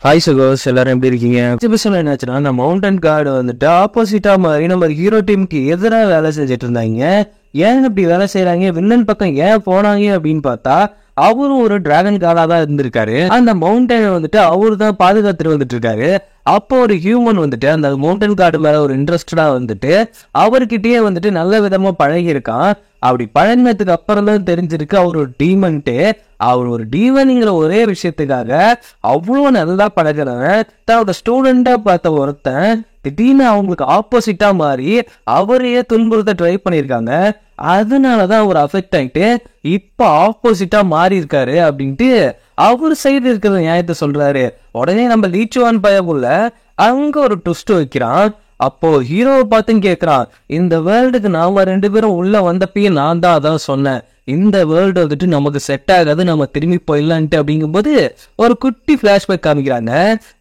Hi சகோஸ், எல்லாரும் எப்படி இருக்கீங்க? எபிசோட்ல என்னாச்சுன்னா, அந்த மவுண்டன் கார்டு வந்துட்டு ஆப்போசிட்டா மாதிரி நம்ம ஹீரோ டீமுக்கு எதிராக வேலை செஞ்சுட்டு இருந்தாங்க. ஏன் இப்படி வேலை செய்யறாங்க, வில்லன் பக்கம் ஏன் போனாங்க அப்படின்னு பார்த்தா, அவரும் ஒரு டிராகன் கார்டா தான் இருந்திருக்காரு. அந்த மவுண்டனை வந்துட்டு அவரு தான் பாதுகாத்துட்டு வந்துட்டு இருக்காரு. அப்போ ஒரு ஹியூமன் வந்துட்டு அந்த மவுண்டன் கார்டு மேல ஒரு இன்ட்ரெஸ்டடா வந்துட்டு அவர்கிட்டயே வந்துட்டு நல்ல விதமா பழகி இருக்கான். அப்படி பழகினதுக்கு அப்புறம் தான் தெரிஞ்சிருக்கு அவர் ஒரு டீமன்ட்டு. அவர் ஒரு டீமனுங்கிற ஒரே விஷயத்துக்காக அவ்வளோ நல்லா பழகிறவன் தன்னோட ஸ்டூடெண்டா பார்த்த ஒருத்தன் திடீர்னு அவங்களுக்கு ஆப்போசிட்டா மாறி அவரையே துன்புறுத்த ட்ரை பண்ணியிருக்காங்க. அதனாலதான் அவர் அஃபெக்ட் ஆயிட்டு இப்ப ஆப்போசிட்டா மாறி இருக்காரு அப்படின்ட்டு அவர் சைடு இருக்கிற நியாயத்தை சொல்றாரு. உடனே நம்ம லீச்சுவான் பயமுள்ள அங்க ஒரு ட்விஸ்ட் வைக்கிறான். அப்போ ஹீரோவை பார்த்துன்னு கேட்கிறான், இந்த வேர்ல்டுக்கு நாம 2 பேரும் உள்ள வந்தப்பயே நான் தான் அதான் சொன்னேன், இந்த வேர்ல்டு வந்துட்டு நமக்கு செட் ஆகாது, நம்ம திரும்பி போயிடலான்ட்டு. அப்படிங்கும்போது ஒரு குட்டி பிளாஷ்பேக் காமிக்கிறாங்க.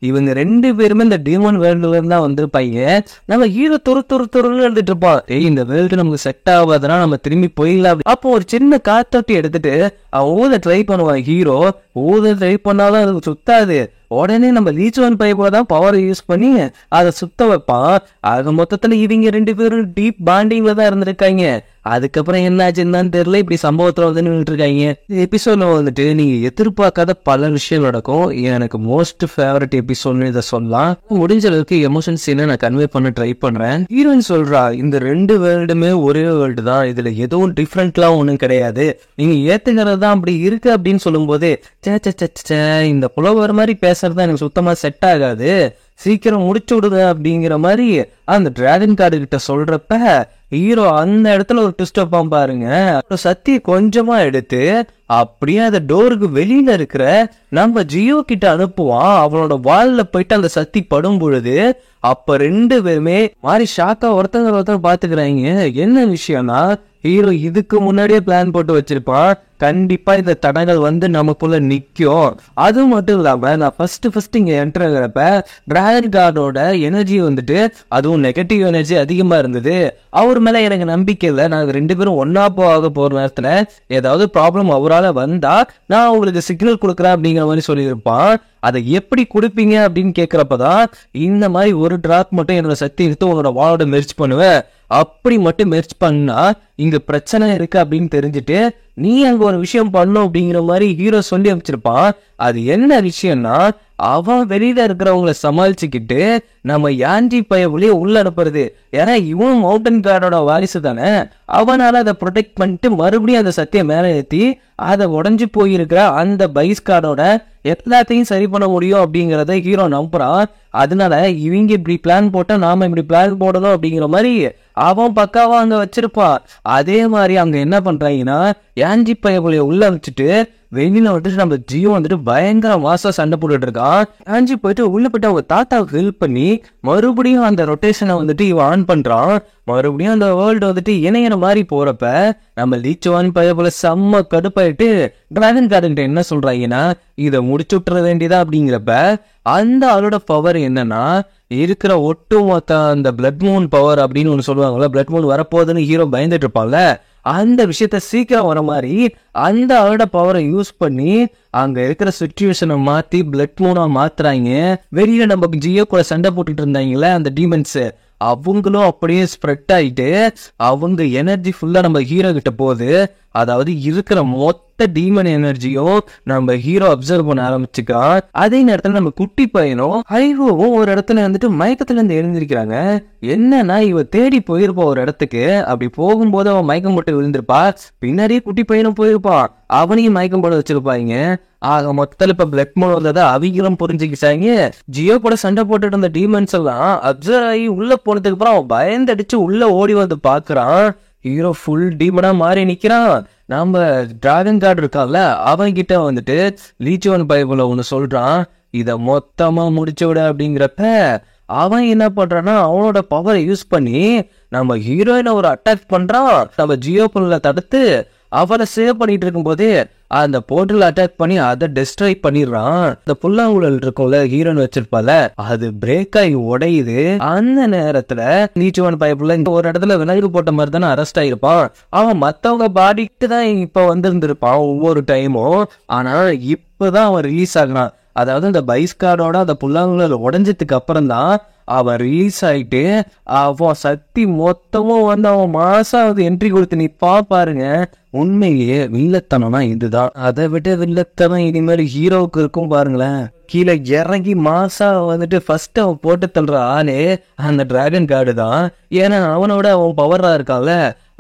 இவங்க 2 பேருமே இந்த டீமன் வேர்ல்டுல இருந்தா வந்திருப்பாங்க. நம்ம ஹீரோ துருன்னு எழுதிட்டு இருப்பான், இந்த வேர்ல்டு நமக்கு செட் ஆகாதுன்னா நம்ம திரும்பி போயிடலாம். அப்போ ஒரு சின்ன காத்தொட்டி எடுத்துட்டு அவன் ஊத ட்ரை பண்ணுவான். ஹீரோ ஊத ட்ரை பண்ணாலும் அதுக்கு சுத்தாது. உடனே நம்ம லீச்சுவான் பைப்போட தான் பவரை யூஸ் பண்ணி அதை சுத்த வைப்பான். ஆக மொத்தத்துல இவங்க 2 பேரும் டீப் பாண்டிங்ல தான் இருந்திருக்காங்க. அதுக்கப்புறம் என்னாச்சுன்னு தெரியல, இப்படி சம்பவத்துல வந்து நின்றுட்டு இருக்காங்க. எபிசோட்ல வந்துட்டு நீங்க எதிர்பார்க்காத பல விஷயம் நடக்கும். எனக்கு மோஸ்ட் ஃபேவரட் எபிசோட்னு இதை சொல்லலாம். முடிஞ்ச அளவுக்கு எமோஷன்ஸ் நான் கன்வே பண்ண ட்ரை பண்றேன். ஹீரோயின் சொல்றா, இந்த 2 வேர்ல்டுமே ஒரே வேர்ல்டு தான், இதுல எதுவும் டிஃப்ரெண்ட்லாம் ஒண்ணும் கிடையாது, நீங்க ஏத்துக்கிறது தான் அப்படி இருக்கு அப்படின்னு சொல்லும் போது, இந்த புலவர் மாதிரி பேசுறது எனக்கு சுத்தமா செட் ஆகாது, சீக்கிரம் முடிச்சு விடுங்க அப்படிங்கிற மாதிரி அந்த டிராகன் கார்டு கிட்ட சொல்றப்ப ஹீரோ அந்த இடத்துல ஒரு ட்விஸ்ட் வைப்பான் பாருங்க. சத்தி கொஞ்சமா எடுத்து அப்படியே அந்த டோருக்கு வெளியில இருக்கிற நம்ம ஜியோ கிட்ட அனுப்புவான். அவனோட வால்ல போயிட்டு அந்த சத்தி படும் பொழுது அப்ப 2 பேருமே மாதிரி ஷாக்கா ஒருத்தர் பாத்துக்கிறாங்க. என்ன விஷயம்னா, ஹீரோ இதுக்கு முன்னாடியே பிளான் போட்டு வச்சிருப்பான், கண்டிப்பா இந்த தடங்கள் வந்து நமக்குள்ள நிக்கும். அது மட்டும் இல்லாம நான் ஃபர்ஸ்ட் இங்க என்டர் ஆகிறப்ப டிராகன் கார்டோட எனர்ஜி வந்துட்டு அதுவும் நெகட்டிவ் எனர்ஜி அதிகமா இருந்தது. அவர் மேல எனக்கு நம்பிக்கை இல்லை, நாங்க 2 பேரும் ஒன்னா போக போற நேரத்துல ஏதாவது ப்ராப்ளம் அவரால் வந்தா நான் உங்களுக்கு சிக்னல் கொடுக்குறேன் அப்படிங்கிற மாதிரி சொல்லியிருப்பான். அதை எப்படி கொடுப்பீங்க அப்படின்னு கேட்கிறப்பதான், இந்த மாதிரி ஒரு டிராப் மட்டும் என்னோட சக்தி எடுத்து உங்களோட வாளோட மெர்ஜ் பண்ணுவேன், அப்படி மட்டும் மெர்ஜ் பண்ணா இங்க பிரச்சனை இருக்கு அப்படின்னு தெரிஞ்சுட்டு நீ அங்க ஒரு விஷயம் பண்ணும் அப்படிங்கிற மாதிரி ஹீரோ சொல்லி அமைச்சிருப்பான். அது என்ன விஷயம்னா, அவன் வெளியில இருக்கிறவங்களை சமாளிச்சுக்கிட்டு நம்ம யான்டி பையவுலயே உள்ள அனுப்புறது. ஏன்னா இவன் மவுண்டன் கார்டோட வாரிசு தானே, அவனால அதை ப்ரொடெக்ட் பண்ணிட்டு மறுபடியும் அந்த சத்திய மேல ஏற்றி அதை உடஞ்சு போயிருக்கிற அந்த பைஸ் கார்டோட எல்லாத்தையும் சரி பண்ண முடியும் அப்படிங்கிறத ஹீரோ நம்புறான். அதனால இவங்க இப்படி பிளான் போட்டா நாம இப்படி பிளான் போடணும் அப்படிங்கிற மாதிரி அவன் பக்காவா அங்க வச்சிருப்பான். அதே மாதிரி அங்க என்ன பண்றாங்கன்னா, யான்டி பையவுலய உள்ள வச்சுட்டு வெளியில வந்துட்டு நம்ம ஜியோ வந்துட்டு பயங்கர மாசா சண்டை போட்டுட்டு இருக்கான். ஆஞ்சி போயிட்டு உள்ள போயிட்டு அவங்க தாத்தாவுக்கு ஹெல்ப் பண்ணி மறுபடியும் அந்த ரொட்டேஷனை வந்துட்டு இவன் ஆன் பண்றான். மறுபடியும் அந்த வேர்ல்டு வந்துட்டு இணையற மாதிரி போறப்ப நம்ம லீச்சுவான் பையபோல செம்ம கடுப்பாயிட்டு டிராகன் கார்டுகிட்ட என்ன சொல்றாங்கன்னா, இதை முடிச்சு விட்டுற வேண்டியதா அப்படிங்கிறப்ப அந்த ஆளோட பவர் என்னன்னா, இருக்கிற ஒட்டுமொத்த அந்த பிளட் மூன் பவர் அப்படின்னு ஒண்ணு சொல்லுவாங்கல்ல, பிளட் மூன் வரப்போகுதுன்னு ஹீரோ பயந்துட்டு இருப்பான்ல, அந்த விஷயத்த சீக்கிரம் வர மாதிரி அந்த ஆளோட பவரை யூஸ் பண்ணி அங்க இருக்கிற சிச்சுவேஷனை மாத்தி பிளட் மூனா மாத்துறாங்க. வெளியில நம்ம ஜியோ கூட சண்டை போட்டுட்டு இருந்தாங்களே அந்த டீமன்ஸ், அவங்களும் அப்படியே ஸ்ப்ரெட் ஆயிட்டு அவங்க எனர்ஜி ஃபுல்லா நம்ம ஹீரோ கிட்ட போகுது. அதாவது இருக்கிற மொத்த டீமன் எனர்ஜியும் நம்ம ஹீரோ அப்சர்வ் பண்ண ஆரம்பிச்சுக்கான். அதே நேரத்துல நம்ம குட்டி பையனும் ஹைரோவும் ஒரு இடத்துல வந்துட்டு மயக்கத்துல இருந்து எழுந்திருக்கிறாங்க. என்னன்னா, இவ தேடி போயிருப்பா ஒரு இடத்துக்கு, அப்படி போகும்போது அவன் மயக்கம் போட்டு விழுந்திருப்பா, பின்னாடியே குட்டி பையனும் போயிருப்பான், அவனையும் மயக்கம் போட வச்சிருப்பாங்க. ஆக மொத்தத்துல இப்ப பிளட் மூன் வந்ததை அவங்களும் புரிஞ்சுக்கிச்சாங்க. ஜியோ கூட சண்டை போட்டுட்டு இருந்த டீமன்ஸ் எல்லாம் அப்சர்வ் ஆகி உள்ள போனதுக்கு அப்புறம் அவன் பயந்தடிச்சு உள்ள ஓடி வந்து பாக்குறான். ஹீரோ ஃபுல் டீமனா மாறி நிக்கிறான். நம்ம டிராகன் கார்டு இருக்கான்ல, அவன் கிட்ட வந்துட்டு லீச்சுவான் பைபிள் ஒண்ணு சொல்றான், இத மொத்தமா முடிச்சு விட அப்படிங்கிறப்ப அவன் என்ன பண்றான்னா, அவனோட பவரை யூஸ் பண்ணி நம்ம ஹீரோயினை ஒரு அட்டாக் பண்றான். நம்ம ஜியோ புல்ல தடுத்து அவரை சேவ் பண்ணிட்டு இருக்கும் போதே அந்த போர்ட்டல் அட்டாக் பண்ணி அதை டெஸ்ட்ராய் பண்ணிடுறான். இந்த புல்லாங்குழல் இருக்கும்ல ஹீரோயின் வச்சிருப்பால, அது பிரேக் ஆகி உடையுது. அந்த நேரத்துல நீச்சுவான் பைப்புல ஒரு இடத்துல விலங்கு போட்ட மாதிரி தானே அரெஸ்ட் ஆயிருப்பான். அவன் மத்தவங்க பாடிட்டு தான் இப்ப வந்திருந்திருப்பான் ஒவ்வொரு டைமும். ஆனா இப்பதான் அவன் ரிலீஸ் ஆகுறான். அதாவது அந்த பைஸ்கார்டோட அந்த புல்லாங்குழல் உடஞ்சதுக்கு அப்புறம் தான் அவன் ரிலீஸ் ஆயிட்டு அவன் சக்தி மொத்தமும் வந்து அவன் மாசாவது என்ட்ரி கொடுத்து நிப்பா பாருங்க. உண்மையிலேயே வில்லத்தனம்னா இதுதான். அதை விட வில்லத்தனம் இனிமேல் ஹீரோவுக்கு இருக்கும் பாருங்களேன். கீழே இறங்கி மாசா வந்துட்டு ஃபர்ஸ்ட் அவன் போட்டு தள்ளுற ஆளே அந்த டிராகன் கார்டு தான். ஏன்னா அவனோட அவன் பவரா இருக்கான்ல,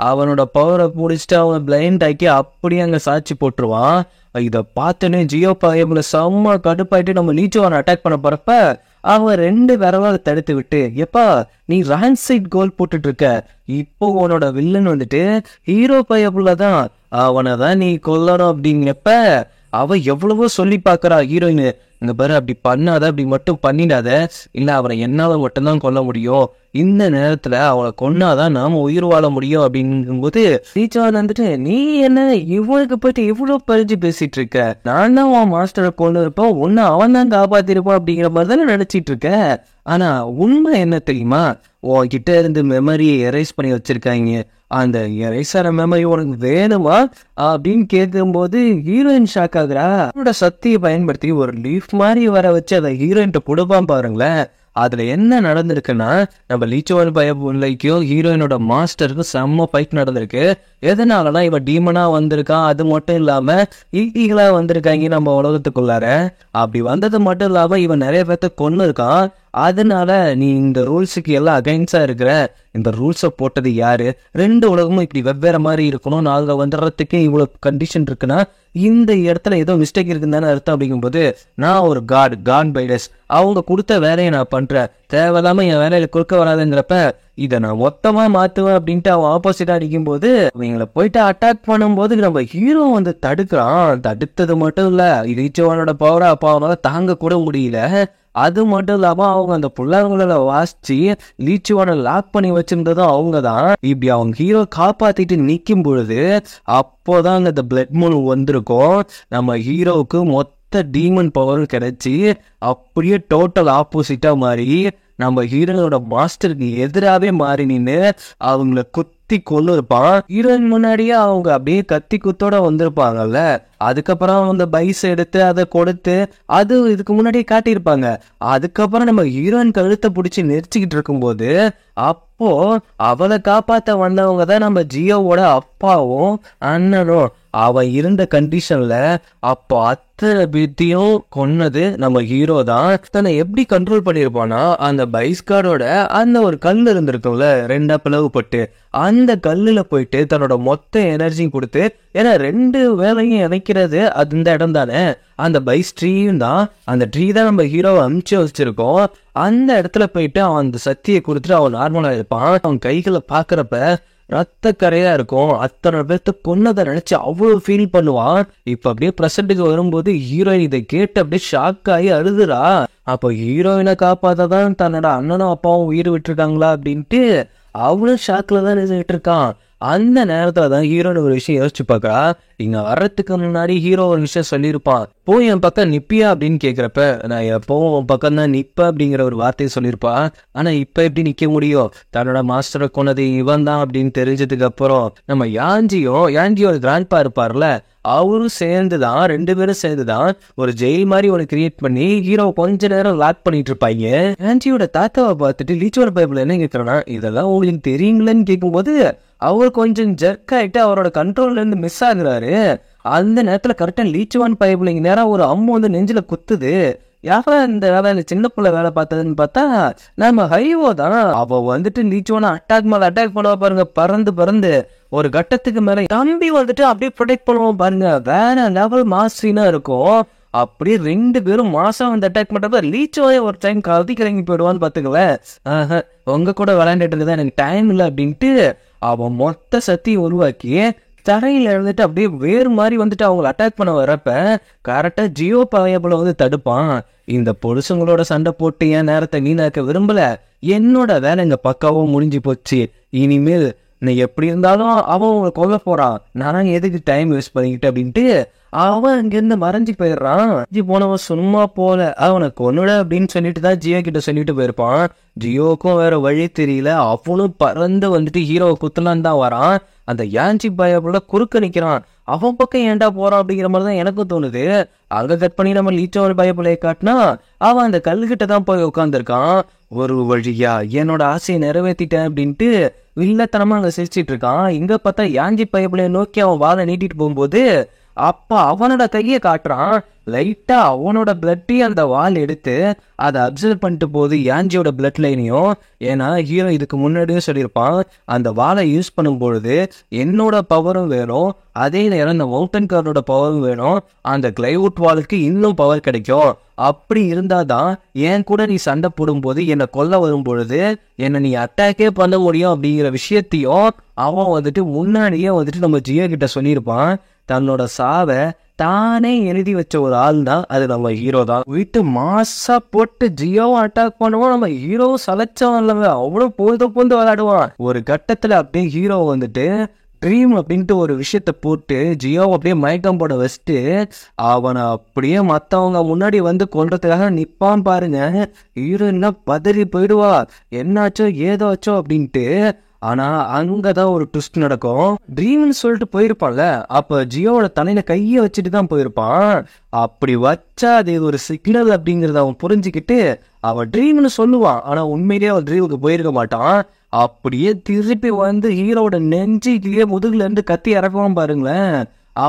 அவனோட பவரை பிடிச்சிட்டு அவன் பிளைண்ட் ஆக்கி அப்படியே அங்க சாட்சி போட்டுருவான். இதை பார்த்தோன்னே ஜியோ பாயம்ல செம்ம கடுப்பாயிட்டு நம்ம லீச்சுவான அட்டாக் பண்ண போறப்ப அவன் 2 விரவாக தடுத்து விட்டு, எப்பா நீ ரான்சைட் கோல் போட்டுட்டு இருக்க, இப்போ உன்னோட வில்லன் வந்துட்டு ஹீரோ பயப்புள்ளதான், அவனை தான் நீ கொல்லணும் அப்படிங்கிறப்ப அவ எவ்வளவோ சொல்லி பாக்குறா ஹீரோயின், இங்க பாரு அப்படி பண்ணாத, அப்படி மட்டும் பண்ணிடாத, இல்ல அவனை என்னால மட்டும்தான் கொல்ல முடியும், இந்த நேரத்துல அவனை கொன்னாதான் நாம உயிர் வாழ முடியும் அப்படிங்கும்போது ரீச்சான் வந்துட்டு, நீ என்ன இவனுக்கு போயிட்டு இவ்வளவு பறிஞ்சு பேசிட்டு இருக்க, நான் தான் உன் மாஸ்டரை கொண்டு இருப்போம், உன்னை அவன் தான் காப்பாத்திருப்பான் அப்படிங்கிற மாதிரி தானே நினைச்சிட்டு இருக்க. ஆனா உண்மை என்ன தெரியுமா, உன்கிட்ட இருந்து மெமரியை எரேஸ் பண்ணி வச்சிருக்காங்க, அந்த எரேஸான மெமரி உனக்கு வேணுமா அப்படின்னு கேட்கும்போது ஹீரோயின் ஷாக் ஆகுறா. அவனோட சக்தியை பயன்படுத்தி ஒரு லீஃப் மாதிரி வர வச்சு அதை ஹீரோயின்ட்ட கொடுப்பான் பாருங்களேன். அதுல என்ன நடந்திருக்குன்னா, நம்ம லீச்சுவன் பயலைக்கும் ஹீரோயினோட மாஸ்டருக்கும் செம்ம ஃபைட் நடந்திருக்கு. எதனாலனா இவன் டீமனா வந்திருக்கான், அது மட்டும் இல்லாம ஈட்டிகளா வந்திருக்காங்க நம்ம உலகத்துக்குள்ளார. அப்படி வந்தது மட்டும் இல்லாம இவன் நிறைய பேர்த்த கொன்னு இருக்கான். அதனால நீ இந்த ரூல்ஸுக்கு எல்லாம் அகைன்ஸ்டா இருக்கிற, இந்த ரூல்ஸை போட்டது யாரு, 2 உலகமும் இப்படி வெவ்வேறு மாதிரி இருக்கணும், நாங்க வந்துடுறதுக்கு இவ்வளவு கண்டிஷன் இருக்குன்னா இந்த இடத்துல ஏதோ மிஸ்டேக் இருக்குன்னு தானே அர்த்தம். அப்படிங்கும்போது நான் ஒரு காட் பைடஸ், அவங்க கொடுத்த வேலையை நான் பண்றேன், தேவையில்லாம என் வேலையில குறுக்க வராதுங்கிறப்ப இதை நான் மொத்தமா மாத்துவேன் அப்படின்ட்டு அவன் ஆப்போசிட்டா அடிக்கும் போது அவங்களை போயிட்டு அட்டாக் பண்ணும்போது நம்ம ஹீரோ வந்து தடுக்கிறான். தடுத்தது மட்டும் இல்ல, ரீச்சோவனோட பவரா அப்ப அவனால தாங்க கூட முடியல. அது மட்டும் இல்லாம அவங்க அந்த புள்ளங்களை வாசிச்சு லீச்சுவான லாக் பண்ணி வச்சிருந்ததும் அவங்க தான். இப்படி அவங்க ஹீரோ காப்பாத்திட்டு நிக்கும் பொழுது அப்போதான் அந்த பிளட் மூன் வந்திருக்கும். நம்ம ஹீரோவுக்கு மொத்த டீமன் பவர் கிடைச்சி அப்படியே டோட்டல் ஆப்போசிட்டா மாறி நம்ம ஹீரோனோட மாஸ்டருக்கு எதிராவே மாறி நின்று அவங்கள குத்தி கொண்டு இருப்பான். ஹீரோயின் முன்னாடியே அவங்க அப்படியே கத்தி குத்தோட வந்திருப்பாங்கல்ல, அதுக்கப்புறம் அந்த பைஸ் எடுத்து அதை கொடுத்து அது இதுக்கு முன்னாடியே காட்டியிருப்பாங்க. அதுக்கப்புறம் நம்ம ஹீரோயின் கழுத்தை பிடிச்சி நெரிச்சுக்கிட்டு இருக்கும்போது அப்போ அவளை காப்பாத்த வந்தவங்க தான் நம்ம ஜியோவோட அப்பாவும் அண்ணனும். அவன் இருந்த கண்டிஷன்ல அப்போ அத்தனை பேத்தையும் கொன்னது நம்ம ஹீரோ தான். தன்னை எப்படி கண்ட்ரோல் பண்ணிருப்பானா, அந்த பைஸ்கார்டோட அந்த ஒரு கல் இருந்திருக்கும்ல 2 பிளவுபட்டு, அந்த கல்லுல போயிட்டு தன்னோட மொத்த எனர்ஜியும் கொடுத்து, ஏன்னா 2 வேலையும் இணைக்கிறது அது இந்த இடம் தானே, அந்த பைஸ் ட்ரீயும் தான், அந்த ட்ரீ தான் நம்ம ஹீரோவை அமுச்சு வச்சிருக்கோம். அந்த இடத்துல போயிட்டு அவன் அந்த சக்தியை கொடுத்துட்டு அவன் நார்மலா இருப்பான். அவன் கைகளை பாக்குறப்ப ரத்த கரையா இருக்கும். அத்தனை பேர்த்த கொன்னதை நினைச்சு அவ்வளவு ஃபீல் பண்ணுவான். இப்ப அப்படியே பிரசன்ட்டுக்கு வரும்போது ஹீரோயின் இதை கேட்டு அப்படியே ஷாக் ஆகி அழுதுறா. அப்போ ஹீரோயினை காப்பாத்தான் தன்னோட அண்ணனும் அப்பாவும் உயிர் விட்டுருக்காங்களா அப்படின்ட்டு அவனும் ஷாக்ல தான் நின்றுட்டு இருக்கான். அந்த நேரத்துல தான் ஹீரோன்னு ஒரு விஷயம் யோசிச்சு பாக்கா, இங்க வர்றதுக்கு முன்னாடி ஹீரோ ஒரு விஷயம் சொல்லியிருப்பான், போய் என் பக்கம் நிப்பியா அப்படின்னு கேக்குறப்ப நான் எப்பவும் உன் பக்கம் தான் நிப்ப அப்படிங்கிற ஒரு வார்த்தையை சொல்லியிருப்பான். ஆனா இப்ப எப்படி நிக்க முடியும், தன்னோட மாஸ்டரை கொன்னது இவன் தான் அப்படின்னு தெரிஞ்சதுக்கு அப்புறம் நம்ம யாஞ்சியோட கிராண்ட்பா இருப்பார்ல, அவரும் சேர்ந்துதான் 2 பேரும் சேர்ந்துதான் ஒரு ஜெயில் மாதிரி ஒரு கிரியேட் பண்ணி ஹீரோ கொஞ்ச நேரம் லாக் பண்ணிட்டு இருப்பாங்க. ஆன்டியோட தாத்தாவை பார்த்துட்டு லீச்சுவன் பைபிள் என்ன கேட்கறனா, இதெல்லாம் உங்களுக்கு தெரியுங்களேன்னு கேட்கும்போது அவர் கொஞ்சம் ஜெர்க் ஆயிட்டு அவரோட கண்ட்ரோல்ல இருந்து மிஸ் ஆகுறாரு. அந்த நேரத்துல கரெக்டா லீச்சுவான் பைபிள் இங்க நேரம் ஒரு அம்மு வந்து நெஞ்சில குத்துது. யாரா இந்த வேலை சின்ன பிள்ளை வேலை பார்த்ததுன்னு பார்த்தா நம்ம ஹைவோ தான். அவ வந்துட்டு லீச்சுவான அட்டாக் மேல அட்டாக் பண்ணுவா பாருங்க, பறந்து ஒரு கட்டத்துக்கு மேல தம்பி வந்துட்டு அப்படியே ப்ரொடெக்ட் பண்ணுவோம் பாருங்க, வேற லெவல் மாஸ்டரினா இருக்கும். அப்படியே 2 பேரும் மாசம் வந்து அட்டாக் பண்றப்ப லீச்சோவே ஒரு டைம் கதி கிறங்கி போயிடுவான்னு பாத்துக்கவேன். உங்க கூட விளையாண்டுட்டு இருக்குதான் எனக்கு டைம் இல்லை அப்படின்ட்டு அவன் மொத்த சக்தியை உருவாக்கி தரையில இருந்துட்டு அப்படியே வேறு மாதிரி வந்துட்டு அவங்களை அட்டாக் பண்ண வரப்ப கரெக்டா ஜியோ பாயபுல வந்து தடுப்பான். இந்த பொருசுங்களோட சண்டை போட்டு என் நேரத்தை வீணாக்க விரும்பல, என்னோட வேலை இங்க பக்காவும் முடிஞ்சு போச்சு, இனிமேல் நீ எப்படி இருந்தாலும் அவன் உங்களை கொல்ல போறான், நான் எதுக்கு டைம் வேஸ்ட் பண்ணிக்கிட்டு அப்படின்ட்டு அவன் அங்கிருந்து மறைஞ்சு போயிடுறான். போனவன் சும்மா போல அவனை கொன்னுட அப்படின்னு சொல்லிட்டு தான் ஜியோ கிட்ட சொல்லிட்டு போயிருப்பான். ஜியோக்கும் வேற வழி தெரியல, அவனும் பறந்து வந்துட்டு ஹீரோவை குத்தலான்னு தான் வரான். அந்த யான்சி பயப்புல குறுக்க நிக்கிறான். அவன் பக்கம் ஏன்டா போறான் அப்படிங்கிற மாதிரி தான் எனக்கும் தோணுது. அங்க கட் பண்ணி நம்ம லீச்சோட பயப்புலையை காட்டினா அவன் அந்த கல்லுகிட்ட தான் போய் உட்காந்துருக்கான். ஒரு வழியா என்னோட ஆசையை நிறைவேற்றிட்டேன் அப்படின்ட்டு வில்லத்தனமா அங்க சிரிச்சிட்டு இருக்கான். இங்க பார்த்தா யாஞ்சி பயப்புலையை நோக்கி அவன் வாழை நீட்டிட்டு போகும்போது அப்ப அவனோட கையை காட்டுறான். லைட்டா அவனோட பிளட்டையும் அந்த வால் எடுத்து அதை அப்சர்வ் பண்ணிட்டு போகுது யாஞ்சியோட பிளட் லைனையும். ஏன்னா ஹீரோ இதுக்கு முன்னாடியும் சொல்லியிருப்பான், அந்த வாலை யூஸ் பண்ணும் பொழுது என்னோட பவரும் வேணும், அதே நேரம் இந்த மவுண்டன் கார்டோட பவரும் வேணும், அந்த கிளைவுட் வாலுக்கு இன்னும் பவர் கிடைக்கும். அப்படி இருந்தாதான் என் கூட நீ சண்டை போடும்போது என்னை கொல்ல வரும் பொழுது என்னை நீ அட்டாக்கே பண்ண முடியும் அப்படிங்கிற விஷயத்தையும் அவன் வந்துட்டு முன்னாடியே வந்துட்டு நம்ம ஜியோ கிட்ட சொல்லியிருப்பான். தன்னோட சாவை தானே எழுதி வச்ச ஒரு ஆள் தான் அது நம்ம ஹீரோ தான். வீட்டு மாசா போட்டு ஜியோவும் அட்டாக் பண்ணுவோம். நம்ம ஹீரோவும் சலைச்சவன் இல்லைங்க, அவ்வளோ பொழுது விளையாடுவான். ஒரு கட்டத்துல அப்படியே ஹீரோ வந்துட்டு ட்ரீம் அப்படின்ட்டு ஒரு விஷயத்த போட்டு ஜியோவை அப்படியே மயக்கம் போட வச்சுட்டு அவனை அப்படியே மற்றவங்க முன்னாடி வந்து கொல்றதுக்காக நிப்பான் பாருங்க. ஹீரோ என்ன பதறி போயிடுவா, என்னாச்சோ ஏதோ ஆச்சோ அப்படின்ட்டு. ஆனா அங்கதான் ஒரு ட்விஸ்ட் நடக்கும். ட்ரீம்னு சொல்லிட்டு போயிருப்பான்ல, அப்ப ஜியோவோட தலையில கைய வச்சுட்டு தான் போயிருப்பான். அப்படி வச்சா அது ஒரு சிக்னல் அப்படிங்கறத அவன் புரிஞ்சுக்கிட்டு அவன் ட்ரீம்னு சொல்லுவான். ஆனா உண்மையிலேயே அவன் ட்ரீமுக்கு போயிருக்க மாட்டான். அப்படியே திருப்பி வந்து ஹீரோட நெஞ்சிலேயே முதுகுல இருந்து கத்தி இறக்குவான் பாருங்களேன்.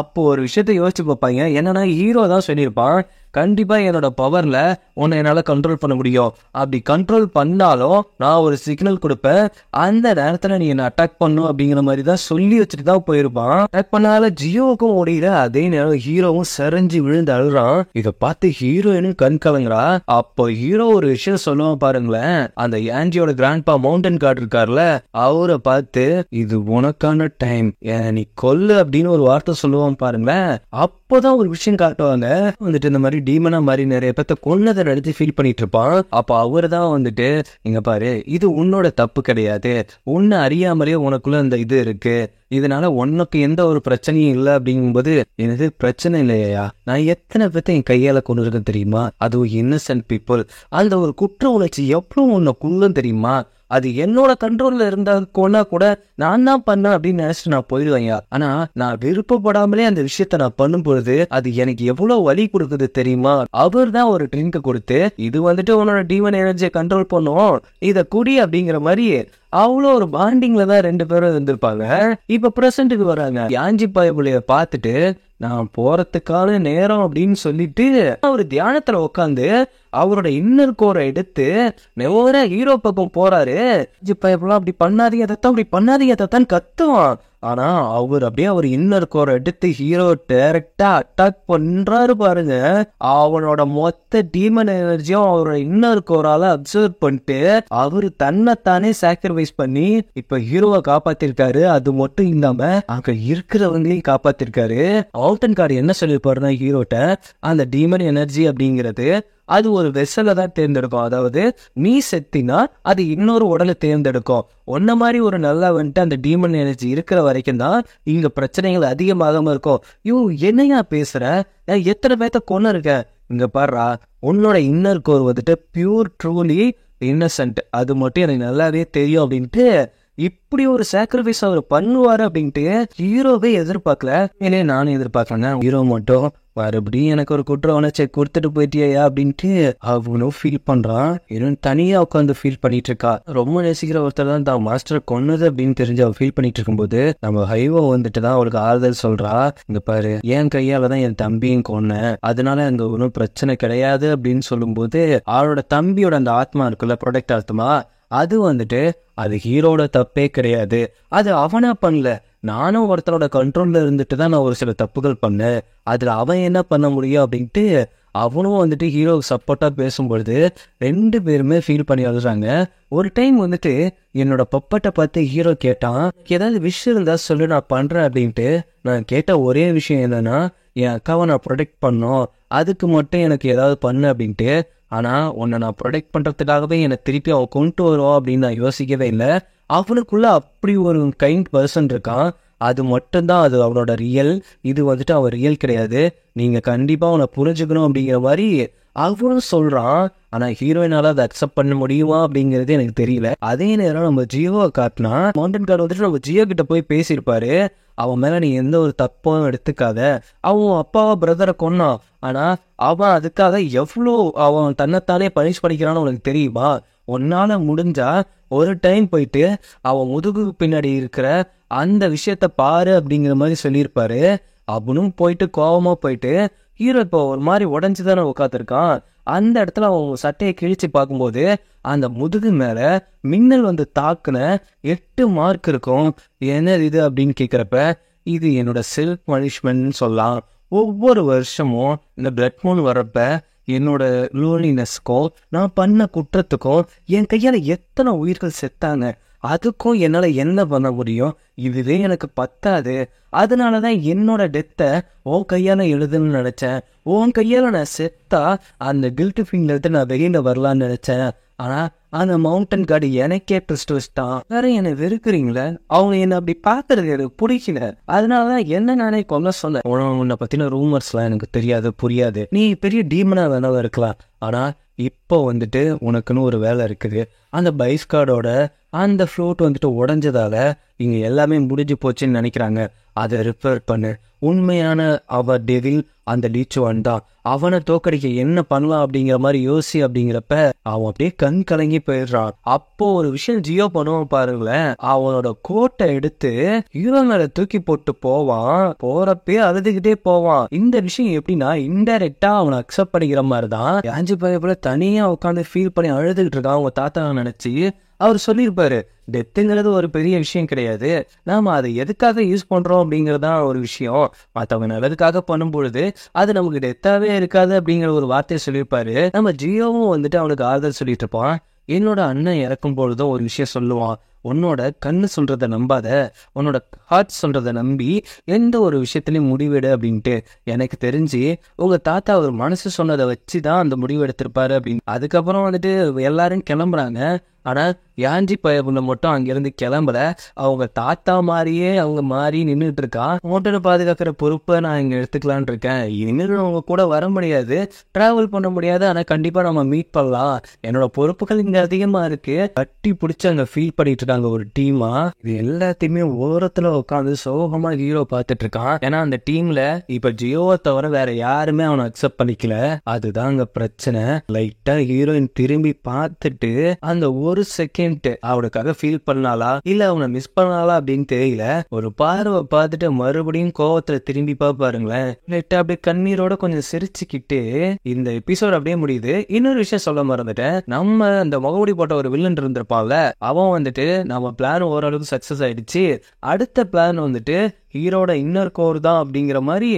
அப்போ ஒரு விஷயத்த யோசிச்சு பார்ப்பாங்க. என்னன்னா ஹீரோ தான் சொல்லியிருப்பான், கண்டிப்பா என்னோட பவர்ல உன்னை என்னால கண்ட்ரோல் பண்ண முடியும், அப்படி கண்ட்ரோல் பண்ணாலும் நான் ஒரு சிக்னல் கொடுப்பேன், அந்த நேரத்துல நீ என்ன அட்டாக் பண்ணும் அப்படிங்கிற மாதிரி தான் சொல்லி வச்சுட்டு தான் போயிருப்பான். அட்டாக் பண்ணால ஜியோவுக்கும் ஓடியில, அதே நேரம் ஹீரோவும் செரஞ்சு விழுந்து அழுறான். இதை பார்த்து ஹீரோயினும் கண் கலங்குறா. அப்போ ஹீரோ ஒரு விஷயம் சொல்லுவான் பாருங்களேன், அந்த யான்ஜியோட கிராண்ட்பா மவுண்டன் கார்டு இருக்காருல, அவரை பார்த்து இது உனக்கான டைம், நீ கொல்லு அப்படின்னு ஒரு வார்த்தை சொல்லுவான் பாருங்களேன். அப்போதான் ஒரு விஷயம் காட்டுவாங்க, வந்துட்டு இந்த மாதிரி டீமனா மாதிரி நிறைய பேர்த்த கொன்னதை நினைச்சு ஃபீல் பண்ணிட்டு இருப்பான். அப்ப அவரு தான் வந்துட்டு, இங்க பாரு இது உன்னோட தப்பு கிடையாது, உன்னை அறியாமலே உனக்குள்ள அந்த இது இருக்கு, இதனால உனக்கு எந்த ஒரு பிரச்சனையும் இல்லை அப்படிங்கும்போது, எனக்கு பிரச்சனை இல்லையா, நான் எத்தனை பேர்த்த என் கையால கொண்டு இருக்கேன் தெரியுமா, அதுவும் இன்னசென்ட் பீப்புள், அந்த ஒரு குற்ற உணர்ச்சி எவ்வளவு உன்னை கொல்லும் தெரியுமா, அது என்னோட கண்ட்ரோல்ல இருந்தா கூட நான் தான் பண்ணேன் அப்படின்னு நினைச்சிட்டு நான் போயிடுவேன். ஆனா நான் விருப்பப்படாமலே அந்த விஷயத்த நான் பண்ணும் பொழுது அது எனக்கு எவ்வளவு வலி கொடுக்குது தெரியுமா. அவர் தான் ஒரு ட்ரிங்க் கொடுத்து, இது வந்துட்டு உன்னோட டீமன் எனர்ஜியை கண்ட்ரோல் பண்ணும், இத குடி அப்படிங்கிற மாதிரி அவ்வளோ ஒரு பாண்டிங்ல தான் ரெண்டு பேரும் இருந்திருப்பாங்க. இப்ப பிரசன்ட்டுக்கு வராங்க. யாஞ்சி பயப்புலைய பார்த்துட்டு நான் போறதுக்கான நேரம் அப்படின்னு சொல்லிட்டு அவர் தியானத்துல உட்காந்து அவரோட இன்னர் கோரை எடுத்து நேரா ஹீரோ பக்கம் போறாரு. யாஞ்சி பயப்புலாம் அப்படி பண்ணாதீங்க அதைத்தான், அப்படி பண்ணாதீங்க அதைத்தான் கத்துவான். ஆனா அவர் அப்படியே அவர் இன்னர் கோரை எடுத்து ஹீரோ டைரக்டா அட்டாக் பண்றாரு பாருங்க. அவனோட மொத்த டீமன் எனர்ஜியும் அவரோட இன்னர் கோரால அப்சர்வ் பண்ணிட்டு அவரு தன்னைத்தானே சாக்ரிஃபைஸ் பண்ணி இப்ப ஹீரோவை காப்பாத்திருக்காரு. அது மட்டும் இல்லாம அங்க இருக்கிறவங்களையும் காப்பாத்திருக்காரு. மவுண்டன் கார்டு என்ன சொல்லிருப்பாருன்னா ஹீரோட்ட, அந்த டீமன் எனர்ஜி அப்படிங்கிறது அது ஒரு வெசலை தான் தேர்ந்தெடுக்கும், அதாவது நீ செத்தினா அது இன்னொரு உடலை தேர்ந்தெடுக்கும். ஒன்ன மாதிரி ஒரு நல்லா வந்துட்டு அந்த டீமன் எனர்ஜி இருக்கிற வரைக்கும் தான் இங்க பிரச்சனைகள் அதிகமாகாம இருக்கும். என்னையா பேசுற, நான் எத்தனை பேர்த்த கொண்டு இருக்கேன், இங்க பாடுறா உன்னோட இன்னர் கோர் வந்துட்டு பியூர் ட்ரூலி இன்னசென்ட், அது மட்டும் எனக்கு நல்லாவே தெரியும் அப்படின்ட்டு இப்படி ஒரு சாக்ரிஃபைஸ் அவர் பண்ணுவாரு அப்படின்ட்டு ஹீரோவே எதிர்பார்க்கல. மேலே நானும் எதிர்பார்க்கலங்க. ஹீரோ மட்டும் மறுபடியும் எனக்கு ஒரு குற்ற உணர்ச்சியை கொடுத்துட்டு போயிட்டியா அப்படின்ட்டு அவனும் ஃபீல் பண்றான். இன்னும் தனியா உட்காந்து ஃபீல் பண்ணிட்டு இருக்கா. ரொம்ப நேசிக்கிற ஒருத்தர் தான் தான் மாஸ்டர் கொன்னது அப்படின்னு தெரிஞ்சு அவ ஃபீல் பண்ணிட்டு இருக்கும்போது நம்ம ஹைவோ வந்துட்டு தான் அவளுக்கு ஆறுதல் சொல்றா. இங்க பாரு, என் கையால தான் என் தம்பியும் கொன்னேன், அதனால அங்க ஒன்றும் பிரச்சனை கிடையாது அப்படின்னு சொல்லும்போது அவளோட தம்பியோட அந்த ஆத்மா இருக்குல்ல, ப்ரொடெக்ட் ஆத்மா, அது வந்துட்டு அது ஹீரோட தப்பே கிடையாது, அது அவனா பண்ணல, நானும் ஒருத்தரோட கண்ட்ரோல்ல இருந்துட்டு தான் நான் ஒரு சில தப்புகள் பண்ணேன், அதுல அவன் என்ன பண்ண முடியும் அப்படின்ட்டு அவனும் வந்துட்டு ஹீரோவுக்கு சப்போர்ட்டா பேசும்பொழுது ரெண்டு பேருமே ஃபீல் பண்ணி அழுறாங்க. ஒரு டைம் வந்துட்டு என்னோட பப்பட்டை பார்த்து ஹீரோ கேட்டான், ஏதாவது விஷயம் இருந்தா சொல்லு நான் பண்றேன் அப்படின்ட்டு. நான் கேட்ட ஒரே விஷயம் என்னன்னா, என் அக்காவை நான் ப்ரொடெக்ட் பண்ணோம், அதுக்கு மட்டும் எனக்கு ஏதாவது பண்ணு அப்படின்ட்டு. ஆனா உன்னை நான் ப்ரொடெக்ட் பண்றதுக்காகவே என்னை திருப்பி அவன் கொண்டு வருவான் அப்படின்னு நான் யோசிக்கவே இல்லை. அவனுக்குள்ள அப்படி ஒரு கைண்ட் பர்சன் இருக்கான், அது மட்டும்தான் அது அவனோட ரியல், இது வந்துட்டு அவன் ரியல் கிடையாது, நீங்க கண்டிப்பா அவனை புரிஞ்சுக்கணும் அப்படிங்கிற மாதிரி அவனும் சொல்றான். ஆனா ஹீரோயினால அதை அக்செப்ட் பண்ண முடியுமா அப்படிங்கிறது எனக்கு தெரியல. அதே நேரம் நம்ம ஜியோவை காட்டினா மவுண்டன் கார்டு வந்துட்டு நம்ம ஜியோ கிட்ட போய் பேசியிருப்பாரு. அவன் மேல நீ எந்த ஒரு தப்பும் எடுத்துக்காத, அவன் அப்பாவா பிரதரை கொன்னான், ஆனா அவன் அதுக்காக எவ்வளோ அவன் தன்னைத்தானே பனிஷ் பண்ணிக்கிறான்னு உனக்கு தெரியுமா? உன்னால முடிஞ்சா ஒரு டைம் போயிட்டு அவன் முதுகு பின்னாடி இருக்கிற அந்த விஷயத்த பாரு அப்படிங்கிற மாதிரி சொல்லியிருப்பாரு. அவனும் போயிட்டு கோவமா போயிட்டு ஹீரோ இப்போ ஒரு மாதிரி உடஞ்சுதானே உட்காந்துருக்கான். அந்த இடத்துல அவன் சட்டையை கிழிச்சு பார்க்கும்போது அந்த முதுகு மேல மின்னல் வந்து தாக்குன 8 மார்க் இருக்கும். என்னது இது அப்படின்னு கேட்குறப்ப இது என்னோட செல்ஃப் பனிஷ்மெண்ட்னு சொல்லலாம். ஒவ்வொரு வருஷமும் இந்த பிளட் மூன் வர்றப்ப என்னோட லோன்லினஸ்க்கும் நான் பண்ண குற்றத்துக்கும் என் கையால் எத்தனை உயிர்கள் செத்தாங்க, அதுக்கும் என்னால் என்ன பண்ண முடியும்? இதுவே எனக்கு பத்தாது. அதனால தான் என்னோட டெத்தை உன் கையால் எழுதுன்னு நினச்சேன். உன் கையால் நான் செத்தா அந்த கில்ட் ஃபீல்ல இருந்து நான் வெளியில் வரலான்னு நினச்சேன். ஆனால் அந்த மவுண்டன் கார்டு எனக்கே ட்விஸ்ட் வச்சுட்டான். வேற என்னை வெறுக்கிறீங்களே, அவங்க என்னை அப்படி பார்க்கறது எனக்கு பிடிக்கல. அதனால தான் என்ன நானே கொல்ல சொன்னேன். உன்னை பற்றின ரூமர்ஸ்லாம் எனக்கு தெரியாது, புரியாது. நீ பெரிய டீமனா வேணாலும் இருக்கலாம், ஆனால் இப்போ வந்துட்டு உனக்குன்னு ஒரு வேலை இருக்குது. அந்த பைஸ் கார்டோட அந்த ஃப்ளோட் வந்துட்டு உடஞ்சதால இங்கே எல்லாமே முடிஞ்சு போச்சுன்னு நினைக்கிறாங்க. அதை ரிப்பேர் பண்ணு. உண்மையான அவ டெவில் அந்த லீச்சுவான் தான். அவனை தோக்கடிக்க என்ன பண்ணலாம் அப்படிங்கிற மாதிரி யோசி அப்படிங்கிறப்ப அவன் அப்படியே கண் கலங்கி போயிடுறான். அப்போ ஒரு விஷயம் ஜியோ பண்ணுவான் பாருங்களேன். அவனோட கோட்டை எடுத்து ஹீரோ மேல தூக்கி போட்டு போவான். போறப்பே அழுதுகிட்டே போவான். இந்த விஷயம் எப்படின்னா இன்டைரக்டா அவனை அக்செப்ட் பண்ணிக்கிற மாதிரி தான். யாஞ்சி பையப்புல தனியா உட்காந்து ஃபீல் பண்ணி அழுதுகிட்டு இருக்கான் அவங்க தாத்தா நினைச்சு. அவர் சொல்லியிருப்பாரு, டெத்துங்கிறது ஒரு பெரிய விஷயம் கிடையாது, நாம அதை எதுக்காக யூஸ் பண்றோம் அப்படிங்கறதான் ஒரு விஷயம். மற்றவங்க நல்லதுக்காக பண்ணும்பொழுது அது நமக்கு டெத்தாவே இருக்காது அப்படிங்கிற ஒரு வார்த்தையை சொல்லியிருப்பாரு. நம்ம ஜியோவும் வந்துட்டு அவனுக்கு ஆறுதல் சொல்லிட்டு இருப்பான். என்னோட அண்ணன் இறக்கும் பொழுதும் ஒரு விஷயம் சொல்லுவான், உன்னோட கண்ணு சொல்றத நம்பாத, உன்னோட ஹார்ட் சொல்றத நம்பி எந்த ஒரு விஷயத்திலையும் முடிவெடு அப்படின்ட்டு. எனக்கு தெரிஞ்சு உங்க தாத்தா ஒரு மனசு சொன்னதை வச்சுதான் அந்த முடிவு எடுத்திருப்பாரு அப்படின்னு. அதுக்கப்புறம் வந்துட்டு எல்லாரும் கிளம்புறாங்க. ஆனா யாஞ்சி பயபுள்ள மட்டும் அங்கிருந்து கிளம்பல. அவங்க தாத்தா மாதிரியே அவங்க மாறி நின்றுட்டு இருக்கான். ஹோட்டலை பாதுகாக்கிற பொறுப்பை நான் இங்க எடுத்துக்கலான் இருக்கேன். இனிமேல் அவங்க கூட வர முடியாது, டிராவல் பண்ண முடியாது, ஆனா கண்டிப்பா நம்ம மீட் பண்ணலாம். என்னோட பொறுப்புகள் இங்க அதிகமா இருக்கு. கட்டி பிடிச்சி அங்க ஃபீல் பண்ணிட்டு இருக்காங்க ஒரு டீமா. இது எல்லாத்தையுமே ஓரத்துல உட்காந்து சோகமா ஹீரோ பார்த்துட்டு இருக்கான். ஏன்னா அந்த டீம்ல இப்ப ஜியோவை தவிர வேற யாருமே அவனை அக்செப்ட் பண்ணிக்கல. அதுதான் அங்க பிரச்சனை. லைட்டா ஹீரோயின் திரும்பி பார்த்துட்டு அந்த ஒரு செகண்ட் அவனுக்காக ஃபீல் பண்ணாலா இல்ல அவனை மிஸ் பண்ணாலா அப்படின்னு தெரியல. ஒரு பார்வை பார்த்துட்டு மறுபடியும் கோவத்துல திரும்பி பாருங்களேன். லைட்டா அப்படியே கண்ணீரோட கொஞ்சம் சிரிச்சுக்கிட்டு இந்த எபிசோட் அப்படியே முடியுது. இன்னொரு விஷயம் சொல்ல மறந்துட்டேன். நம்ம அந்த முகமுடி போட்ட ஒரு வில்லன் இருந்திருப்பான்ல, அவன் வந்துட்டு நம்ம பிளான் ஓரளவுக்கு சக்சஸ் ஆயிடுச்சு, அடுத்த பிளான் வந்துட்டு ஹீரோட இன்னர் கோர் தான் அப்படிங்கிற மாதிரி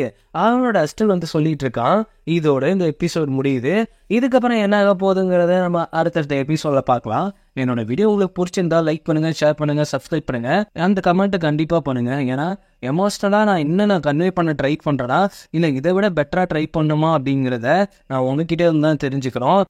அவனோட அஸ்டல் வந்து சொல்லிட்டு இருக்கான். இதோட இந்த எபிசோட் முடியுது. இதுக்கப்புறம் என்ன ஆக போகுதுங்கிறத நம்ம அடுத்தடுத்த எபிசோட்ல பார்க்கலாம். என்னோட வீடியோ உங்களுக்கு பிடிச்சிருந்தா லைக் பண்ணுங்க, ஷேர் பண்ணுங்க, சப்ஸ்கிரைப் பண்ணுங்க. அந்த கமெண்ட்டை கண்டிப்பா பண்ணுங்க. ஏன்னா எமோஷனலா நான் என்ன கன்வே பண்ண ட்ரை பண்றேன்னா இல்ல இதை விட பெட்டரா ட்ரை பண்ணுமா அப்படிங்கிறத நான் உங்ககிட்ட இருந்து தான் தெரிஞ்சுக்கிறோம்.